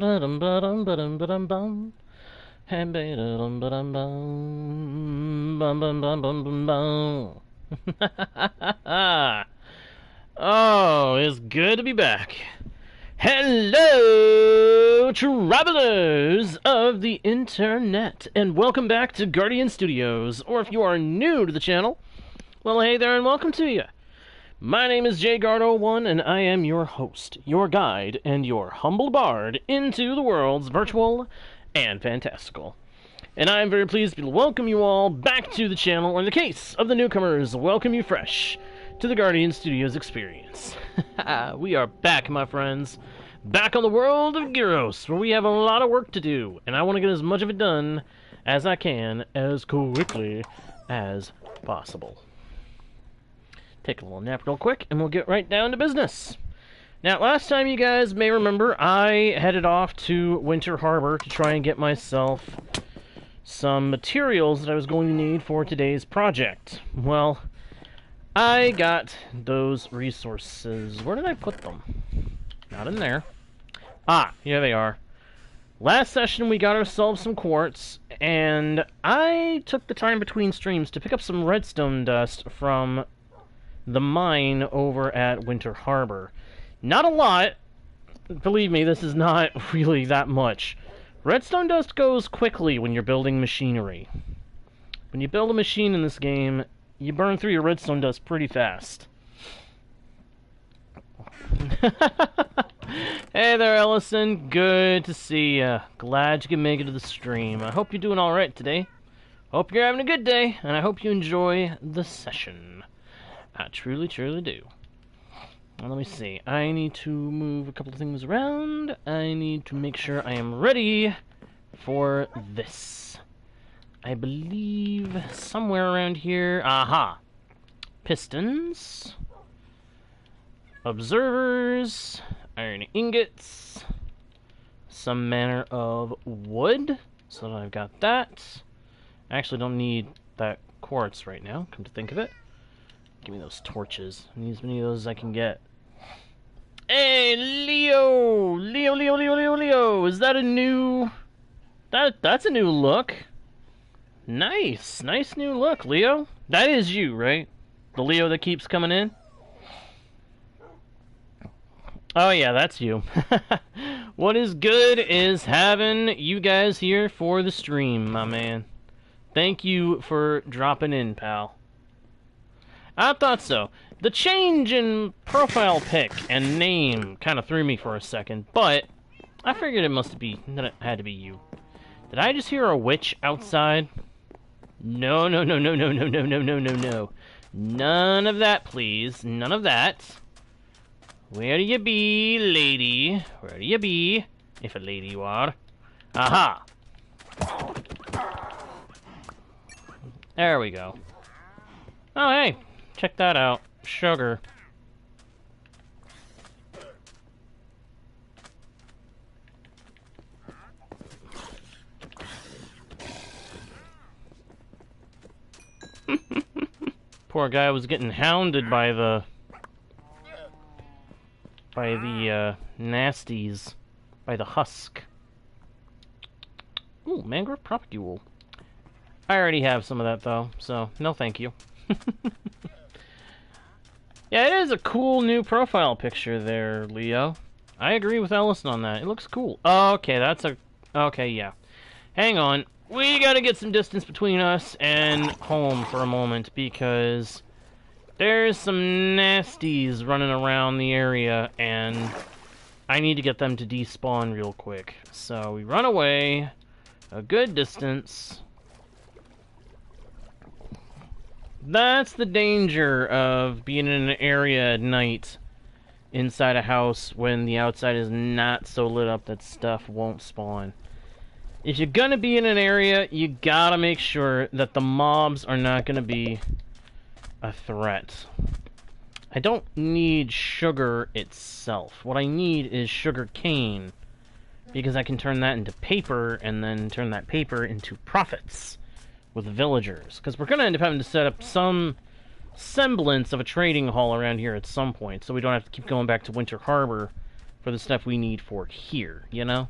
Ba-dum, ba-dum, ba-dum, ba-dum, bum. Hey, ba-dum, ba-dum, bum. Bum, bum, bum, bum, bum, bum. Oh, it's good to be back. Hello, travelers of the internet, and welcome back to Guardian Studios. Or if you are new to the channel, well, hey there and welcome to you. My name is JGuard01, and I am your host, your guide, and your humble bard into the worlds virtual and fantastical. And I am very pleased to welcome you all back to the channel, or in the case of the newcomers, welcome you fresh to the Guardian Studios experience. We are back, my friends. Back on the world of Gyros, where we have a lot of work to do, and I want to get as much of it done as I can, as quickly as possible. Take a little nap real quick, and we'll get right down to business. Now, last time you guys may remember, I headed off to Winter Harbor to try and get myself some materials that I was going to need for today's project. Well, I got those resources. Where did I put them? Not in there. Ah, here they are. Last session we got ourselves some quartz, and I took the time between streams to pick up some redstone dust from the mine over at Winter Harbor. Not a lot. Believe me, this is not really that much. Redstone dust goes quickly when you're building machinery. When you build a machine in this game, you burn through your redstone dust pretty fast. Hey there, Ellison. Good to see ya. Glad you can make it to the stream. I hope you're doing alright today. Hope you're having a good day, and I hope you enjoy the session. I truly, truly do. Now, let me see. I need to move a couple of things around. I need to make sure I am ready for this. I believe somewhere around here. Aha! Pistons. Observers. Iron ingots. Some manner of wood. So that I've got that. I actually don't need that quartz right now, come to think of it. Give me those torches. I need as many of those as I can get. Hey, Leo! Leo, Leo, Leo, Leo, Leo! Is that a new... That's a new look. Nice. Nice new look, Leo. That is you, right? The Leo that keeps coming in? Oh, yeah, that's you. What is good is having you guys here for the stream, my man. Thank you for dropping in, pal. I thought so. The change in profile pic and name kind of threw me for a second, but I figured it had to be you. Did I just hear a witch outside? No, no, no, no, no, no, no, no, no, no, no. None of that, please. None of that. Where do you be, lady? Where do you be? If a lady you are. Aha! There we go. Oh, hey. Check that out. Sugar. Poor guy was getting hounded by the nasties. By the husk. Ooh, mangrove propagule. I already have some of that, though, so no thank you. Yeah, it is a cool new profile picture there, Leo. I agree with Ellison on that. It looks cool. Okay, that's a... Okay, yeah. Hang on. We gotta get some distance between us and home for a moment, because there's some nasties running around the area, and I need to get them to despawn real quick. So we run away a good distance. That's the danger of being in an area at night inside a house when the outside is not so lit up that stuff won't spawn. If you're gonna be in an area, you gotta make sure that the mobs are not gonna be a threat. I don't need sugar itself. What I need is sugar cane, because I can turn that into paper and then turn that paper into profits with villagers, because we're going to end up having to set up some semblance of a trading hall around here at some point, so we don't have to keep going back to Winter Harbor for the stuff we need for here, you know?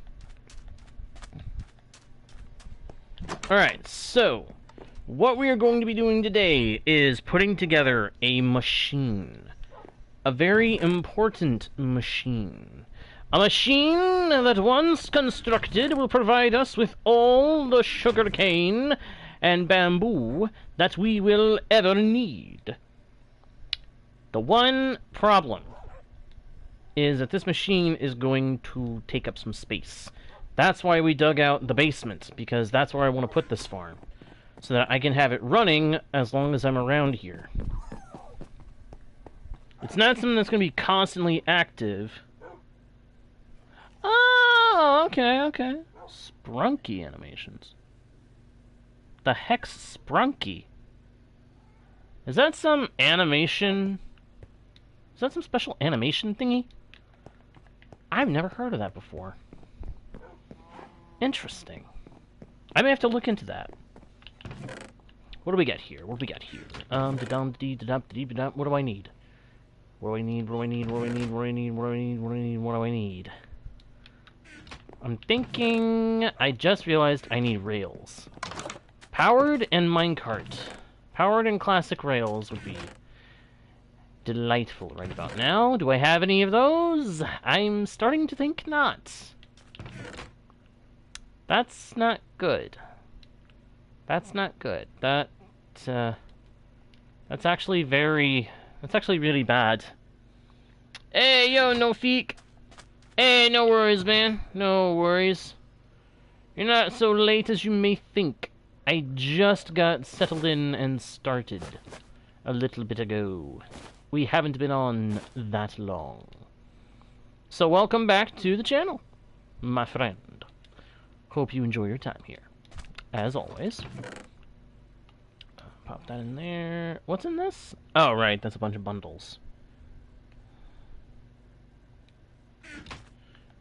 Alright, so what we are going to be doing today is putting together a machine. A very important machine. A machine that once constructed will provide us with all the sugarcane and bamboo that we will ever need. The one problem is that this machine is going to take up some space. That's why we dug out the basement, because that's where I want to put this farm, so that I can have it running as long as I'm around here. It's not something that's going to be constantly active. Oh, okay, okay. Sprunky animations. The heck's Sprunky? Is that some animation? Is that some special animation thingy? I've never heard of that before. Interesting. I may have to look into that. What do we got here? What do we got here? What do I need? What do I need? What do I need? What do I need? What do I need? What do I need? What do I need? What do I need? I'm thinking... I just realized I need rails. Powered and minecart. Powered and classic rails would be delightful right about now. Do I have any of those? I'm starting to think not. That's not good. That's not good. That's actually very... That's actually really bad. Hey, yo, no feek. Hey, no worries, man. No worries. You're not so late as you may think. I just got settled in and started a little bit ago. We haven't been on that long. So welcome back to the channel, my friend. Hope you enjoy your time here. As always. Pop that in there. What's in this? Oh, right, that's a bunch of bundles.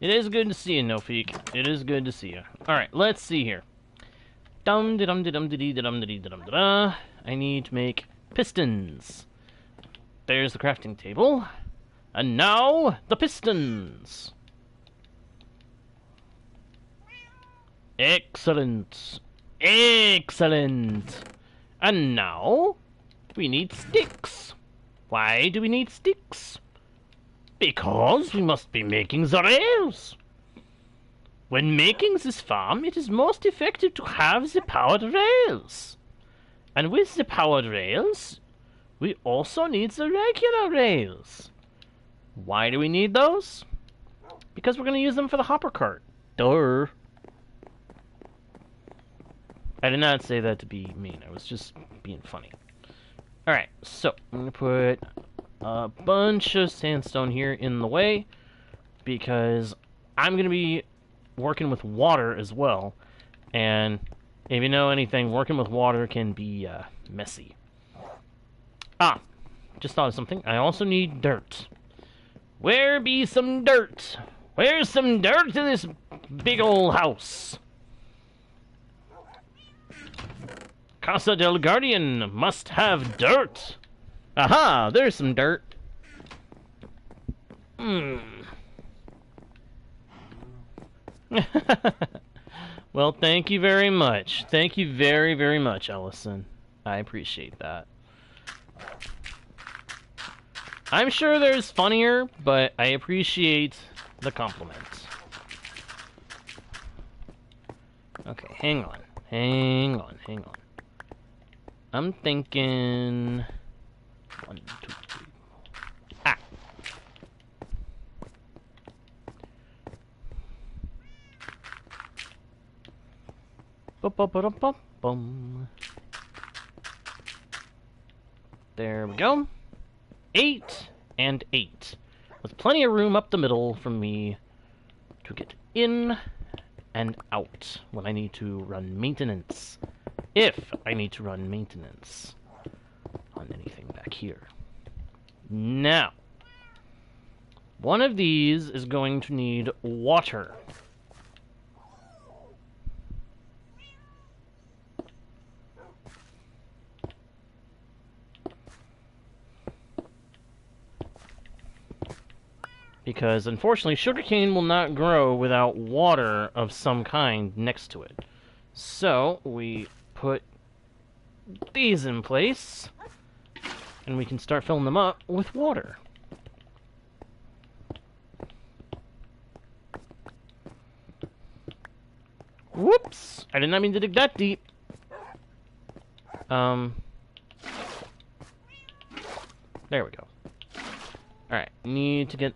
It is good to see you, Nofeek. It is good to see you. Alright, let's see here. I need to make pistons. There's the crafting table. And now, the pistons. Excellent. Excellent. And now, we need sticks. Why do we need sticks? Because we must be making the rails. When making this farm, it is most effective to have the powered rails. And with the powered rails, we also need the regular rails. Why do we need those? Because we're going to use them for the hopper cart. Duh. I did not say that to be mean. I was just being funny. Alright, so I'm going to put a bunch of sandstone here in the way, because I'm going to be working with water as well. And if you know anything, working with water can be messy. Ah, just thought of something. I also need dirt. Where be some dirt? Where's some dirt in this big old house? Casa del Guardian must have dirt. Aha, there's some dirt. Well, thank you very much. Thank you very, very much, Ellison. I appreciate that. I'm sure there's funnier, but I appreciate the compliment. Okay, hang on. Hang on, hang on. I'm thinking... 1, 2, 3. Ah! Bum. There we go. 8 and 8. With plenty of room up the middle for me to get in and out when I need to run maintenance. If I need to run maintenance on anything back here. Now, one of these is going to need water. Because, unfortunately, sugarcane will not grow without water of some kind next to it. So, we put these in place, and we can start filling them up with water. Whoops! I did not mean to dig that deep. There we go. Alright, need to get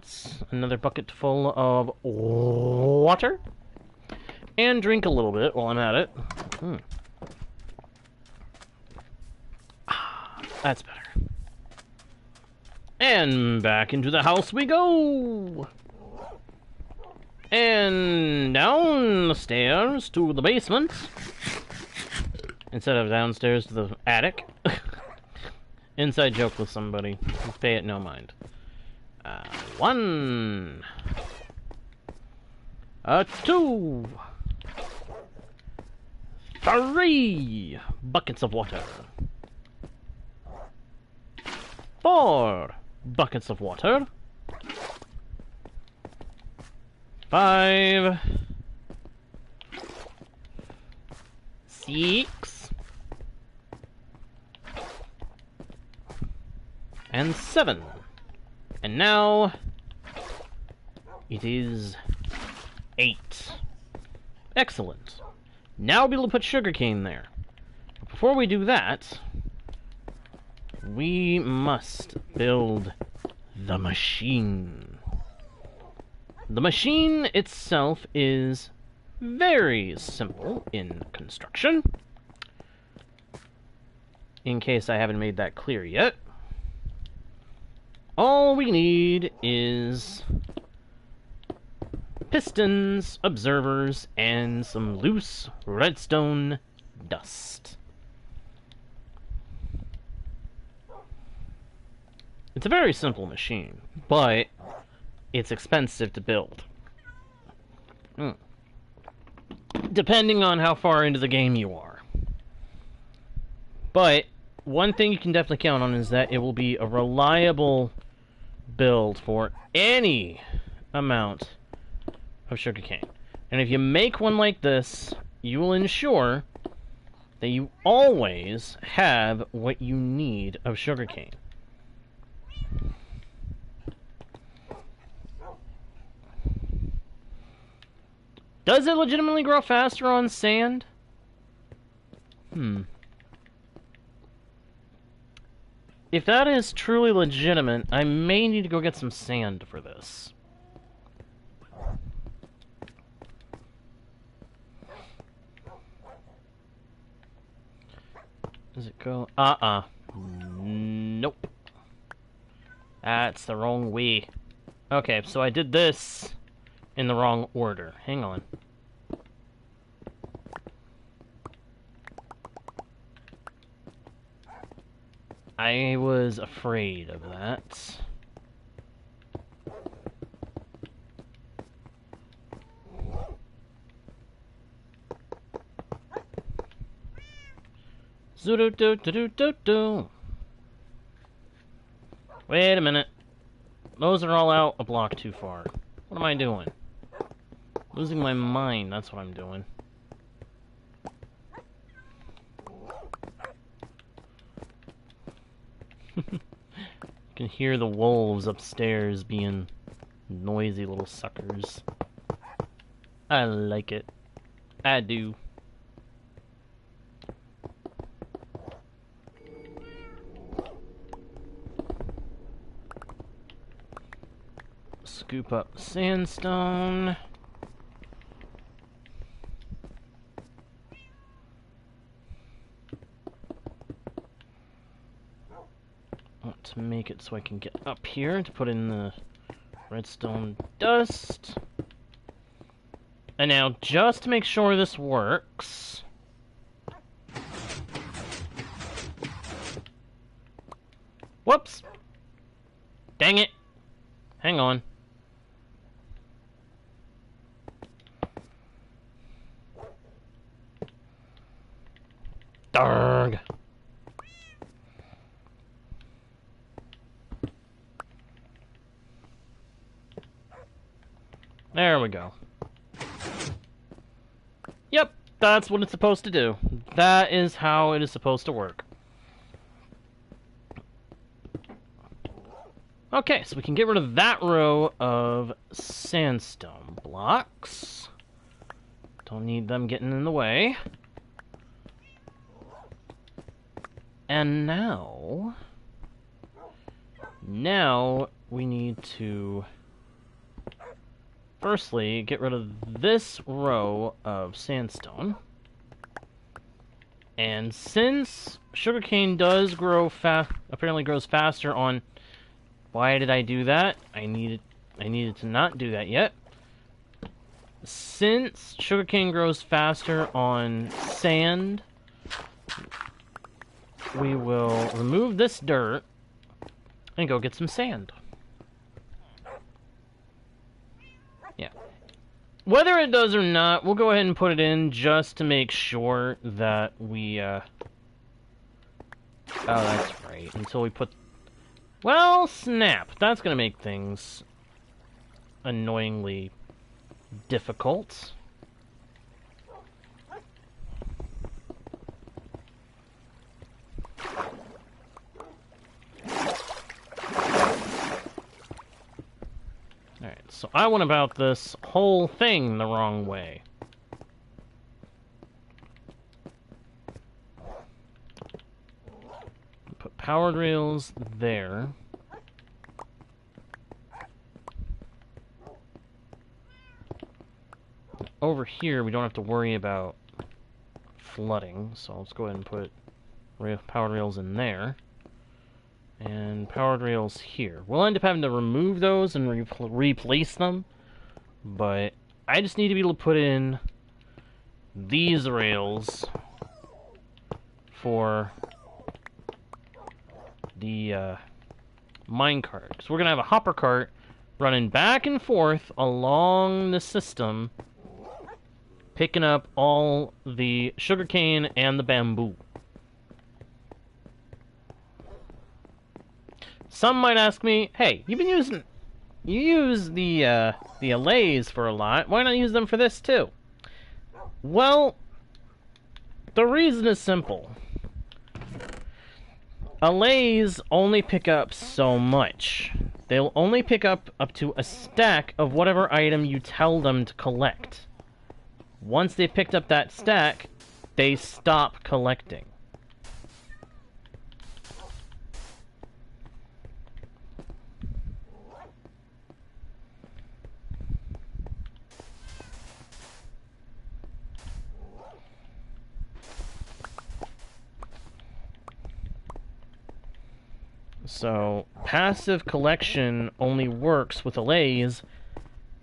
another bucket full of water. And drink a little bit while I'm at it. That's better. And back into the house we go! And down the stairs to the basement. Instead of downstairs to the attic. Inside joke with somebody. Pay it no mind. 1. 2. 3 buckets of water. 4 buckets of water. 5. 6. And 7. And now it is 8. Excellent. Now we'll be able to put sugarcane there. But before we do that, we must build the machine. The machine itself is very simple in construction. In case I haven't made that clear yet. All we need is pistons, observers, and some loose redstone dust. It's a very simple machine, but it's expensive to build. Depending on how far into the game you are. But one thing you can definitely count on is that it will be a reliable build for any amount of sugarcane. And if you make one like this, you will ensure that you always have what you need of sugarcane. Does it legitimately grow faster on sand? If that is truly legitimate, I may need to go get some sand for this. Does it go? Nope. That's the wrong way. Okay, so I did this in the wrong order. Hang on. I was afraid of that. Zoo-doo-doo-doo-doo-doo. Wait a minute. Those are all out a block too far. What am I doing? Losing my mind, that's what I'm doing. You can hear the wolves upstairs being noisy little suckers. I like it. I do. Scoop up sandstone. Want to make it so I can get up here to put in the redstone dust. And now, just to make sure this works, whoops! Dang it! Hang on. Darg! There we go. Yep, That's what it's supposed to do. That is how it is supposed to work. Okay, so we can get rid of that row of sandstone blocks. Don't need them getting in the way. And now we need to firstly get rid of this row of sandstone. And since sugarcane does grow apparently grows faster on... Why did I do that? I needed to not do that yet. Since sugarcane grows faster on sand, we will remove this dirt and go get some sand. Yeah. Whether it does or not, we'll go ahead and put it in just to make sure that we, Oh, that's right. Until we put... Well, snap. That's gonna make things annoyingly difficult. Alright, so I went about this whole thing the wrong way. Put powered rails there. Over here, we don't have to worry about flooding, so let's go ahead and put powered rails in there. And powered rails here. We'll end up having to remove those and replace them, but I just need to be able to put in these rails for the minecart. So we're going to have a hopper cart running back and forth along the system, picking up all the sugarcane and the bamboo. Some might ask me, hey, you use the allays for a lot, why not use them for this too? Well, the reason is simple. Allays only pick up so much. They'll only pick up to a stack of whatever item you tell them to collect. Once they've picked up that stack, they stop collecting. So, passive collection only works with allays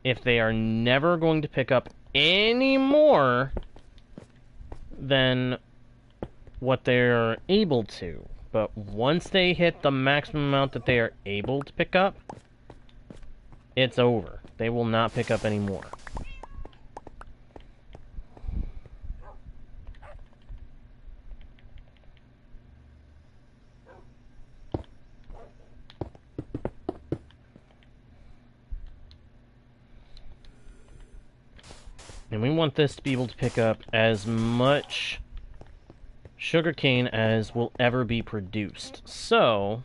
if they are never going to pick up any more than what they're able to. But once they hit the maximum amount that they are able to pick up, it's over. They will not pick up any more. And we want this to be able to pick up as much sugarcane as will ever be produced. So,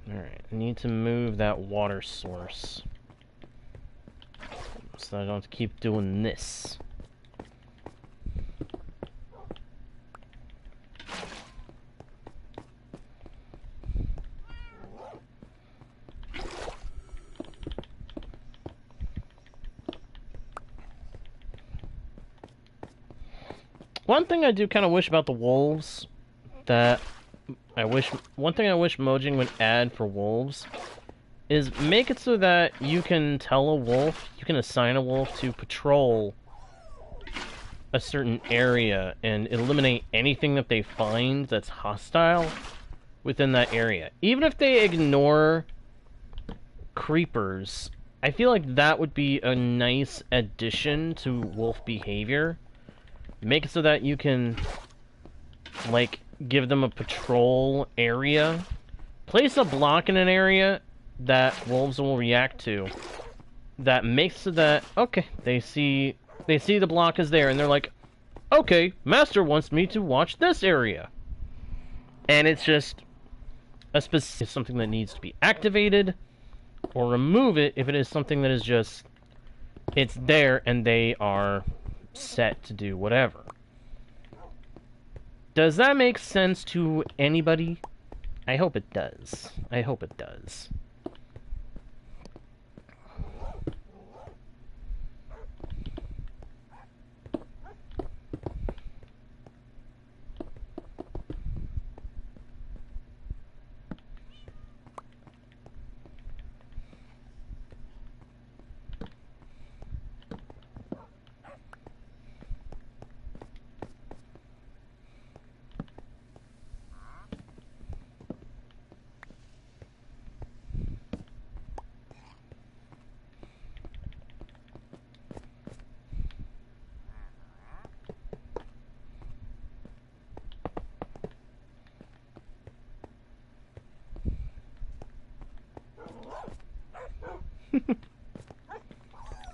alright, I need to move that water source so I don't have to keep doing this. One thing I do kind of wish about the wolves one thing I wish Mojang would add for wolves is make it so that you can tell a wolf, you can assign a wolf to patrol a certain area and eliminate anything that they find that's hostile within that area. Even if they ignore creepers, I feel like that would be a nice addition to wolf behavior. Make it so that you can, like, give them a patrol area. Place a block in an area that wolves will react to. That makes it so that, okay, they see They see the block is there, and they're like, okay, Master wants me to watch this area. And it's just something that needs to be activated, or remove it if it is something that is just, it's there and they are set to do whatever. Does that make sense to anybody? I hope it does. I hope it does.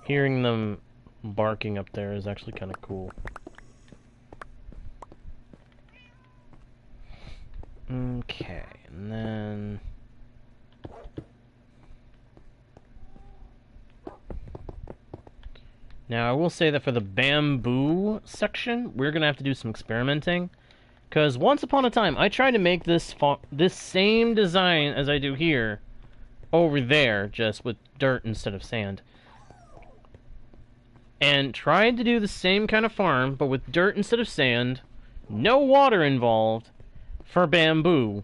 Hearing them barking up there is actually kind of cool. Okay, and then... Now, I will say that for the bamboo section, we're going to have to do some experimenting. Because once upon a time, I tried to make this same design as I do here over there, just with dirt instead of sand. And tried to do the same kind of farm, but with dirt instead of sand, no water involved, for bamboo.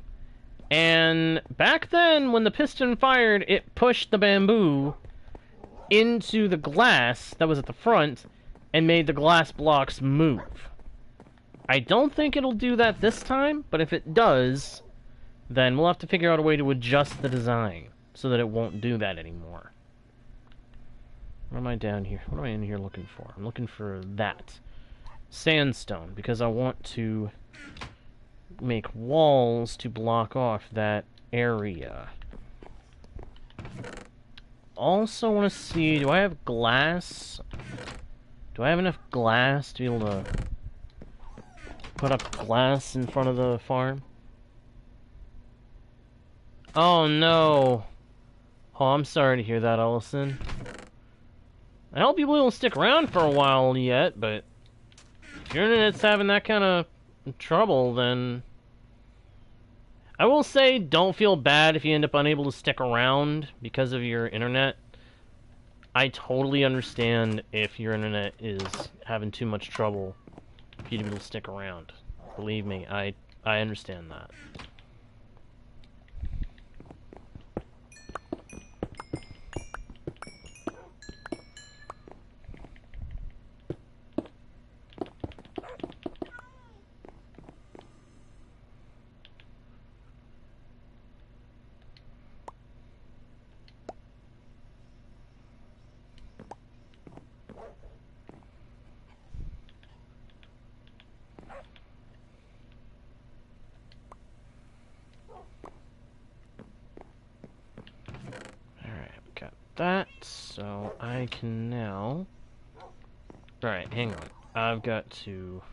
And back then, when the piston fired, it pushed the bamboo into the glass that was at the front and made the glass blocks move. I don't think it'll do that this time, but if it does, then we'll have to figure out a way to adjust the design so that it won't do that anymore. What am I down here? What am I in here looking for? I'm looking for that. Sandstone, because I want to make walls to block off that area. Also want to see, do I have glass? Do I have enough glass to be able to put up glass in front of the farm? Oh no. Oh, I'm sorry to hear that, Ellison. I hope you will stick around for a while yet, but if your internet's having that kind of trouble, then I will say don't feel bad if you end up unable to stick around because of your internet. I totally understand if your internet is having too much trouble for you to be able to stick around. Believe me, I understand that. That, so I can now... Alright, hang on. I've got to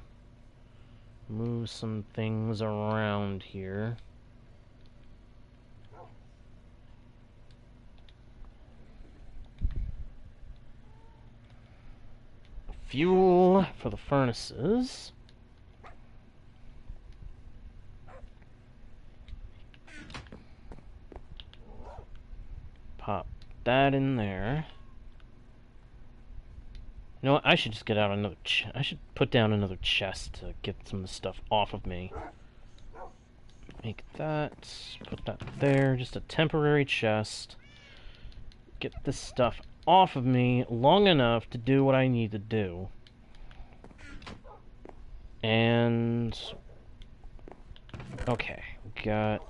move some things around here. Fuel for the furnaces. Pop that in there. You know what? I should just get out another I should put down another chest to get some of the stuff off of me. Make that. Put that there. Just a temporary chest. Get this stuff off of me long enough to do what I need to do. And... okay. Got...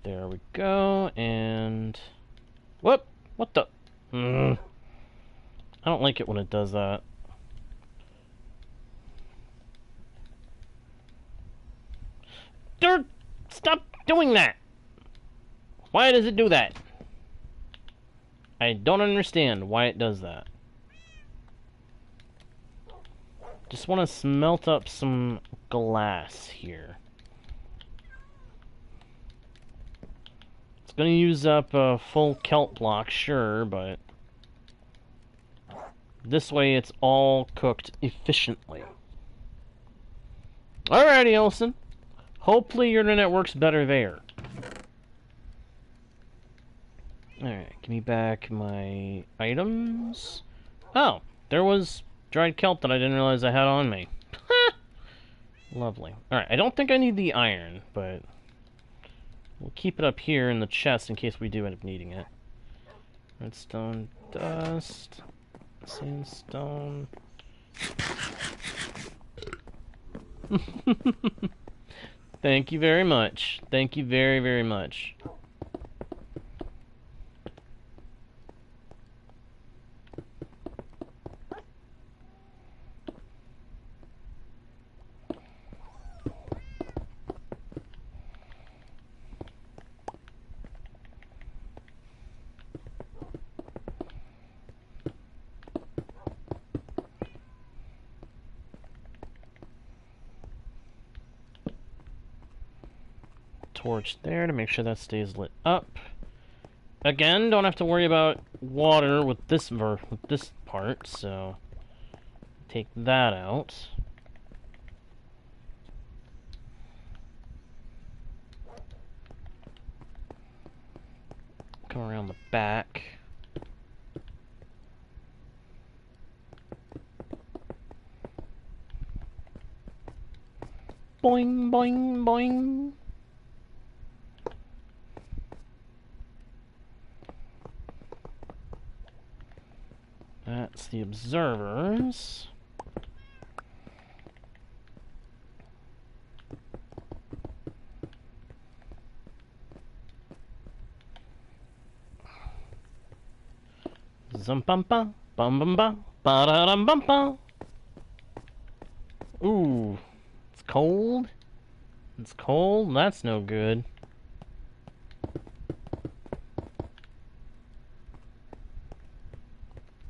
there we go, and... whoop! What the... I don't like it when it does that. Stop doing that! Why does it do that? I don't understand why it does that. Just want to smelt up some glass here. It's going to use up a full kelp block, sure, but this way it's all cooked efficiently. Alrighty, Ellison. Hopefully your internet works better there. Alright, give me back my items. Oh, there was dried kelp that I didn't realize I had on me. Lovely. Alright, I don't think I need the iron, but we'll keep it up here in the chest in case we do end up needing it. Redstone dust. Sandstone. Thank you very much. Thank you very, very much. Torch there to make sure that stays lit up. Again, don't have to worry about water with this part, so take that out. Come around the back. Boing, boing, boing. That's the observers. Zumpampa, bum bum ba, ba da dum bum ba. Ooh, it's cold. It's cold. That's no good.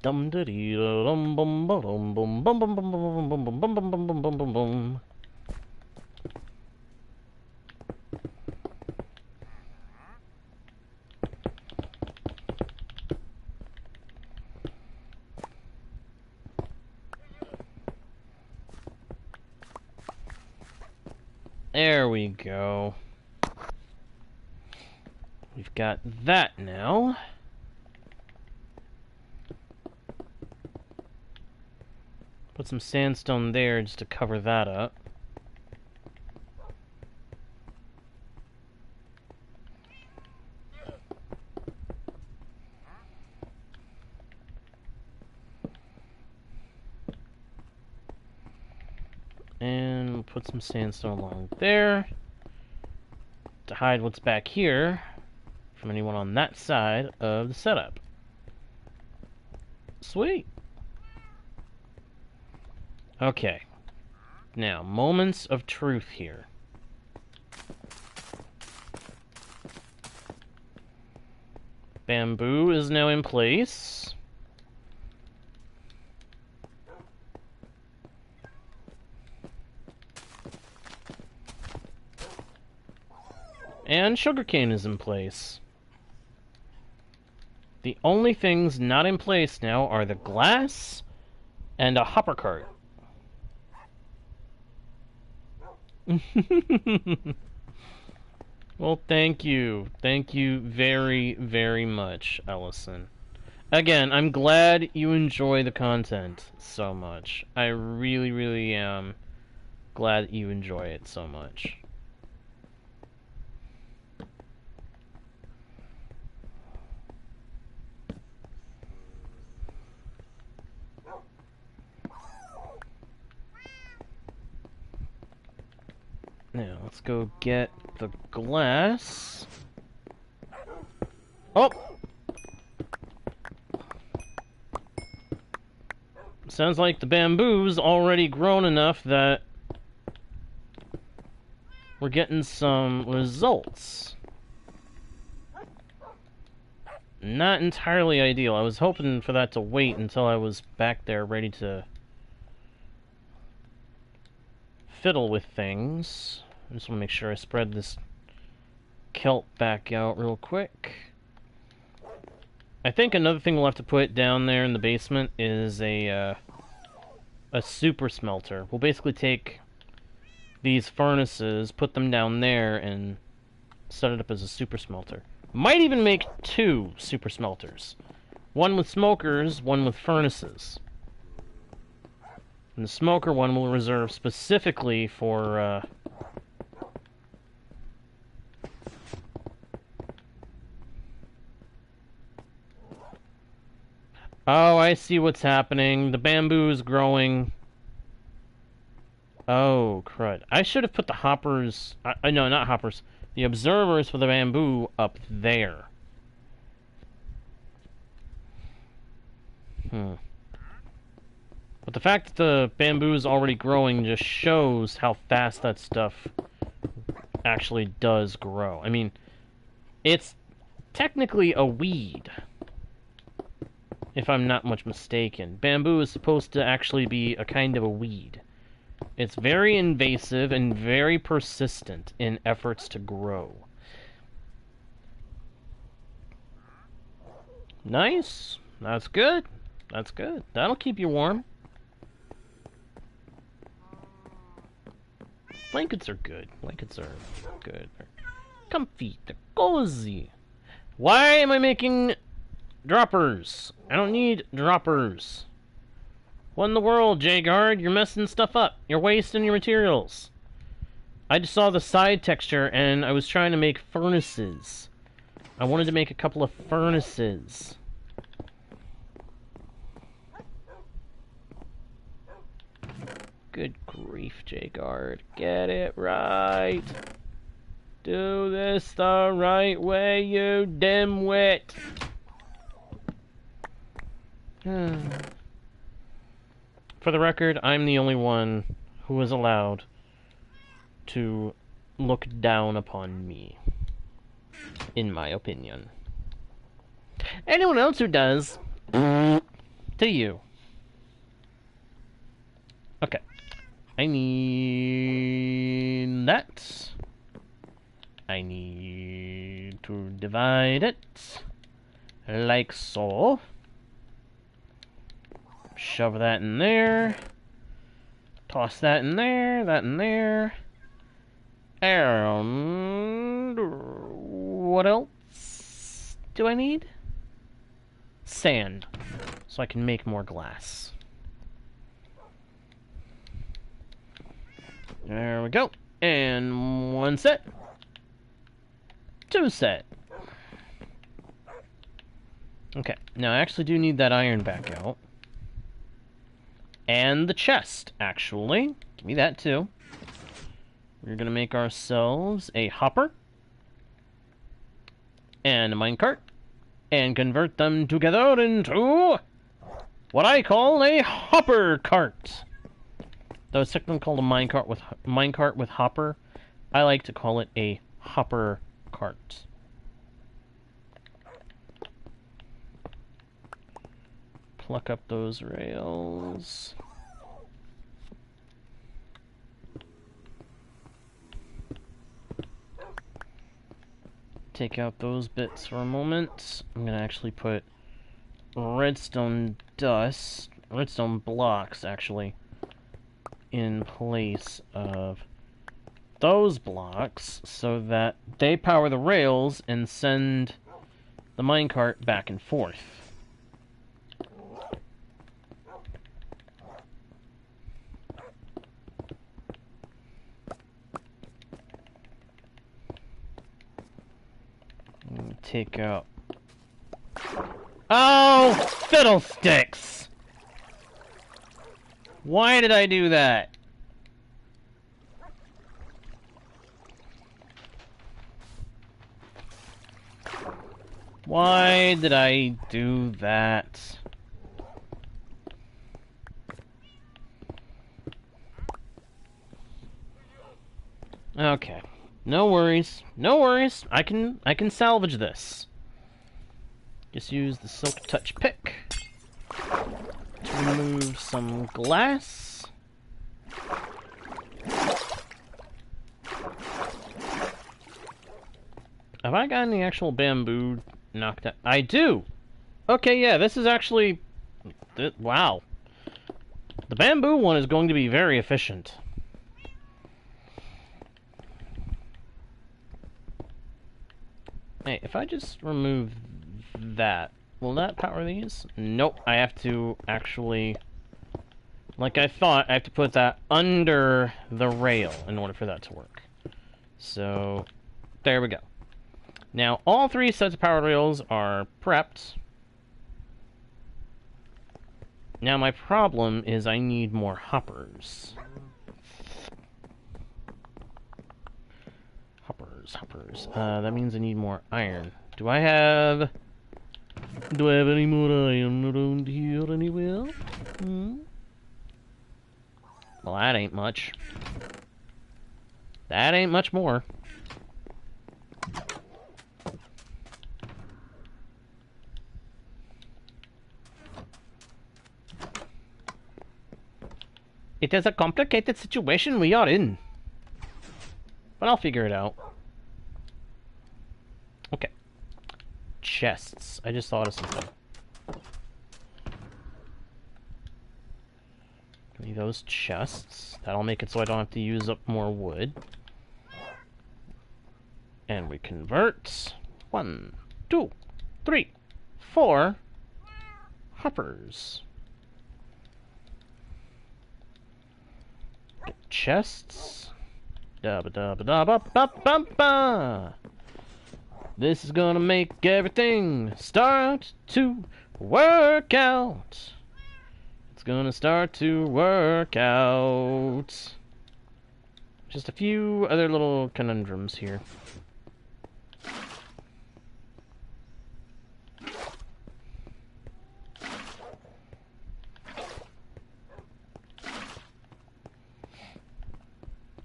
Dum da dee dum bum bum bum bum bum bum bum bum bum bum bum bum bum bum bum. There we go. We've got that now. Put some sandstone there just to cover that up. And we'll put some sandstone along there to hide what's back here from anyone on that side of the setup. Sweet. Okay. Now, moments of truth here. Bamboo is now in place. And sugarcane is in place. The only things not in place now are the glass and a hopper cart. Well, thank you. Thank you very, very much, Ellison. Again, I'm glad you enjoy the content so much. I really, really am glad that you enjoy it so much. Now, let's go get the glass. Oh! Sounds like the bamboo's already grown enough that we're getting some results. not entirely ideal. I was hoping for that to wait until I was back there ready to fiddle with things. I just want to make sure I spread this kelp back out real quick. I think another thing we'll have to put down there in the basement is a super smelter. We'll basically take these furnaces, put them down there, and set it up as a super smelter. Might even make 2 super smelters. One with smokers, one with furnaces. And the smoker one will reserve specifically for, Oh, I see what's happening. The bamboo is growing. Oh, crud. I should have put the hoppers... no, not hoppers. The observers for the bamboo up there. But the fact that the bamboo is already growing just shows how fast that stuff actually does grow. I mean, it's technically a weed, if I'm not much mistaken. Bamboo is supposed to actually be a kind of a weed. It's very invasive and very persistent in efforts to grow. Nice. That's good. That's good. That'll keep you warm. Blankets are good. Blankets are good. They're comfy. They're cozy. Why am I making droppers? I don't need droppers. What in the world, J-Guard? You're messing stuff up. You're wasting your materials. I just saw the side texture, and I was trying to make furnaces. I wanted to make a couple of furnaces. Good grief, J-Guard. Get it right. Do this the right way, you dimwit. For the record, I'm the only one who is allowed to look down upon me, in my opinion. Anyone else who does, to you. Okay. I need that. I need to divide it like so. Shove that in there. Toss that in there, that in there. And what else do I need? Sand, so I can make more glass. There we go. And 1 set. 2 set. Okay, now I actually do need that iron back out. And the chest, actually. Give me that, too. We're gonna make ourselves a hopper. And a minecart. And convert them together into what I call a hopper cart. Though it's technically called a minecart with hopper, I like to call it a hopper cart. Pluck up those rails. Take out those bits for a moment. I'm gonna actually put redstone blocks actually, in place of those blocks so that they power the rails and send the minecart back and forth. Take out... Oh, fiddlesticks! Why did I do that? Why did I do that? Okay. No worries. No worries. I can salvage this. Just use the Silk Touch pick to remove some glass. Have I got any actual bamboo knocked out? I do! Okay, yeah, this is actually... wow. The bamboo one is going to be very efficient. Hey, if I just remove that, will that power these? Nope, I have to actually... Like I thought, I have to put that under the rail in order for that to work. So, there we go. Now, all 3 sets of power rails are prepped. Now, my problem is I need more hoppers. Hoppers. That means I need more iron. Do I have any more iron around here anywhere? Well, that ain't much. That ain't much more. It is a complicated situation we are in. But I'll figure it out. Okay. Chests. I just thought of something. Give me those chests. That'll make it so I don't have to use up more wood. And we convert 1, 2, 3, 4 hoppers. Get chests. Dabba dabba dabba ba ba ba. This is gonna make everything start to work out. It's gonna start to work out. Just a few other little conundrums here.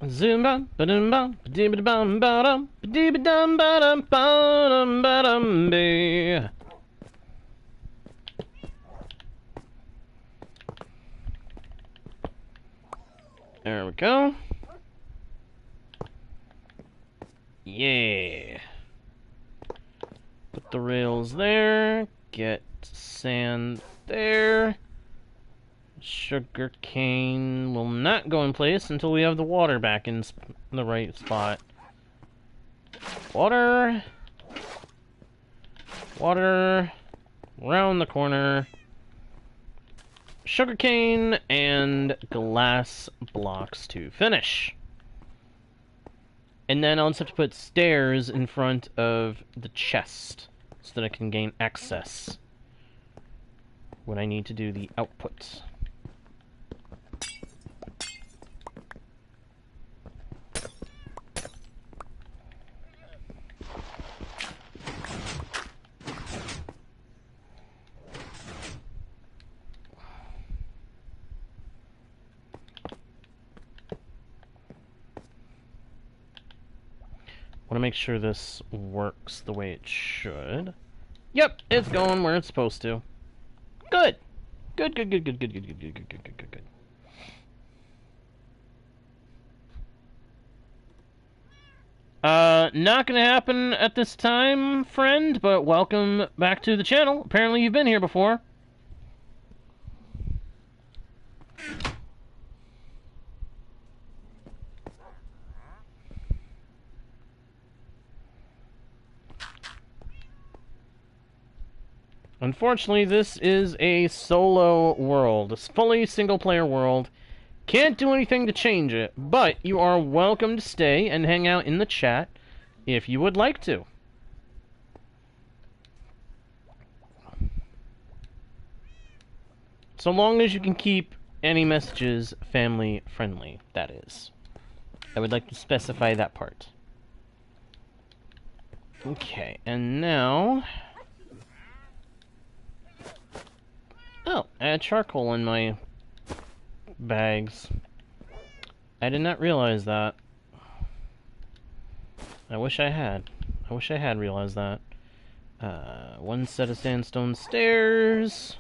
Zoom bum ba dum bum ba dum bum ba dum ba dum ba dum ba dum be. There we go. Yeah. Put the rails there. Get sand there. Sugar cane will not go in place until we have the water back in the right spot. Water. Water. Round the corner. Sugarcane and glass blocks to finish. And then I'll just have to put stairs in front of the chest so that I can gain access when I need to do the output. I want to make sure this works the way it should. Yep, it's going where it's supposed to. Good. Good. Not gonna happen at this time, friend, but welcome back to the channel. Apparently you've been here before. Unfortunately, this is a solo world. A fully single-player world. Can't do anything to change it, but you are welcome to stay and hang out in the chat if you would like to. So long as you can keep any messages family-friendly, that is. I would like to specify that part. Okay, and now... Oh, I had charcoal in my bags. I did not realize that. I wish I had. I wish I had realized that. One set of sandstone stairs.